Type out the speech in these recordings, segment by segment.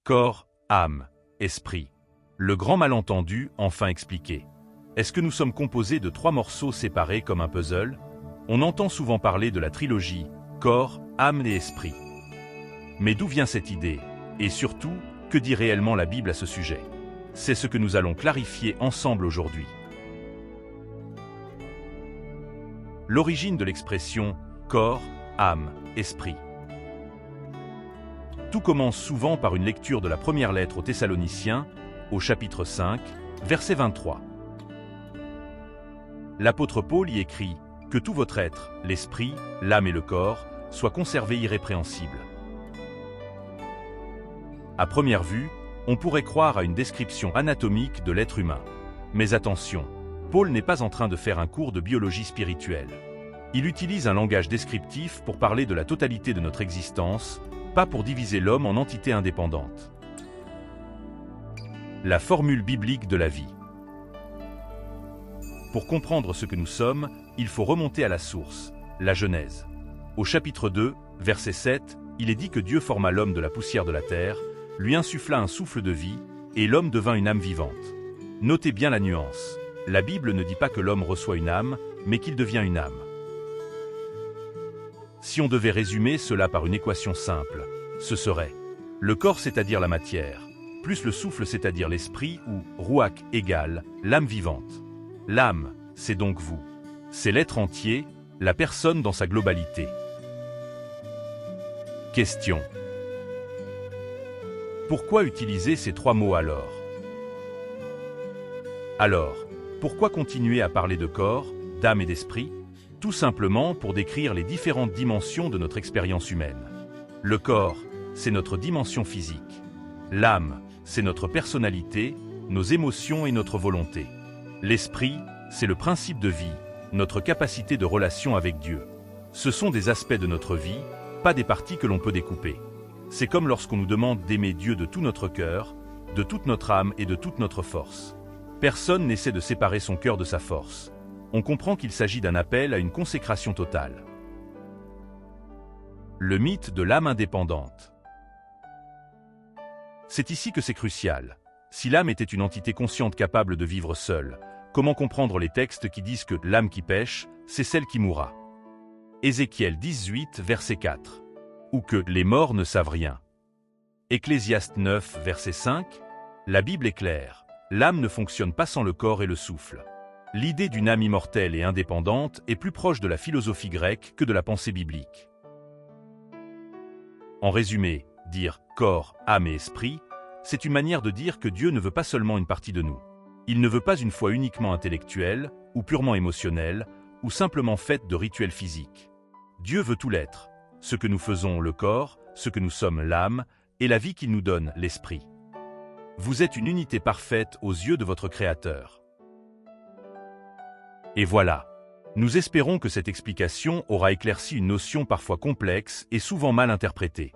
Corps, âme, esprit. Le grand malentendu enfin expliqué. Est-ce que nous sommes composés de 3 morceaux séparés comme un puzzle? On entend souvent parler de la trilogie corps, âme et esprit. Mais d'où vient cette idée? Et surtout, que dit réellement la Bible à ce sujet? C'est ce que nous allons clarifier ensemble aujourd'hui. L'origine de l'expression corps, âme, esprit. Tout commence souvent par une lecture de la première lettre aux Thessaloniciens, au chapitre 5, verset 23. L'apôtre Paul y écrit « Que tout votre être, l'esprit, l'âme et le corps, soient conservés irrépréhensibles ». À première vue, on pourrait croire à une description anatomique de l'être humain. Mais attention, Paul n'est pas en train de faire un cours de biologie spirituelle. Il utilise un langage descriptif pour parler de la totalité de notre existence, pas pour diviser l'homme en entités indépendantes. La formule biblique de la vie. Pour comprendre ce que nous sommes, il faut remonter à la source, la Genèse. Au chapitre 2, verset 7, il est dit que Dieu forma l'homme de la poussière de la terre, lui insuffla un souffle de vie, et l'homme devint une âme vivante. Notez bien la nuance. La Bible ne dit pas que l'homme reçoit une âme, mais qu'il devient une âme. Si on devait résumer cela par une équation simple, ce serait le corps, c'est-à-dire la matière, plus le souffle, c'est-à-dire l'esprit, ou ruach égale l'âme vivante. L'âme, c'est donc vous. C'est l'être entier, la personne dans sa globalité. Question. Pourquoi utiliser ces 3 mots alors? Alors, pourquoi continuer à parler de corps, d'âme et d'esprit? Tout simplement pour décrire les différentes dimensions de notre expérience humaine. Le corps, c'est notre dimension physique. L'âme, c'est notre personnalité, nos émotions et notre volonté. L'esprit, c'est le principe de vie, notre capacité de relation avec Dieu. Ce sont des aspects de notre vie, pas des parties que l'on peut découper. C'est comme lorsqu'on nous demande d'aimer Dieu de tout notre cœur, de toute notre âme et de toute notre force. Personne n'essaie de séparer son cœur de sa force. On comprend qu'il s'agit d'un appel à une consécration totale. Le mythe de l'âme indépendante. C'est ici que c'est crucial. Si l'âme était une entité consciente capable de vivre seule, comment comprendre les textes qui disent que l'âme qui pêche, c'est celle qui mourra? Ézéchiel 18, verset 4. Ou que les morts ne savent rien. Ecclésiaste 9, verset 5. La Bible est claire. L'âme ne fonctionne pas sans le corps et le souffle. L'idée d'une âme immortelle et indépendante est plus proche de la philosophie grecque que de la pensée biblique. En résumé, dire corps, âme et esprit, c'est une manière de dire que Dieu ne veut pas seulement une partie de nous. Il ne veut pas une foi uniquement intellectuelle, ou purement émotionnelle, ou simplement faite de rituels physiques. Dieu veut tout l'être. Ce que nous faisons, le corps, ce que nous sommes, l'âme, et la vie qu'il nous donne, l'esprit. Vous êtes une unité parfaite aux yeux de votre Créateur. Et voilà. Nous espérons que cette explication aura éclairci une notion parfois complexe et souvent mal interprétée.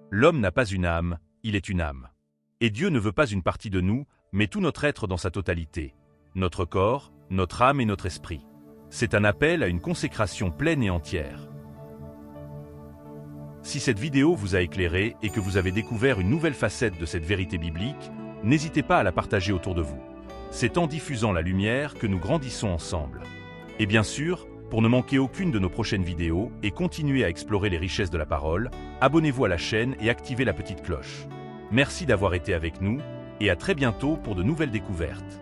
L'homme n'a pas une âme, il est une âme. Et Dieu ne veut pas une partie de nous, mais tout notre être dans sa totalité. Notre corps, notre âme et notre esprit. C'est un appel à une consécration pleine et entière. Si cette vidéo vous a éclairé et que vous avez découvert une nouvelle facette de cette vérité biblique, n'hésitez pas à la partager autour de vous. C'est en diffusant la lumière que nous grandissons ensemble. Et bien sûr, pour ne manquer aucune de nos prochaines vidéos et continuer à explorer les richesses de la parole, abonnez-vous à la chaîne et activez la petite cloche. Merci d'avoir été avec nous, et à très bientôt pour de nouvelles découvertes.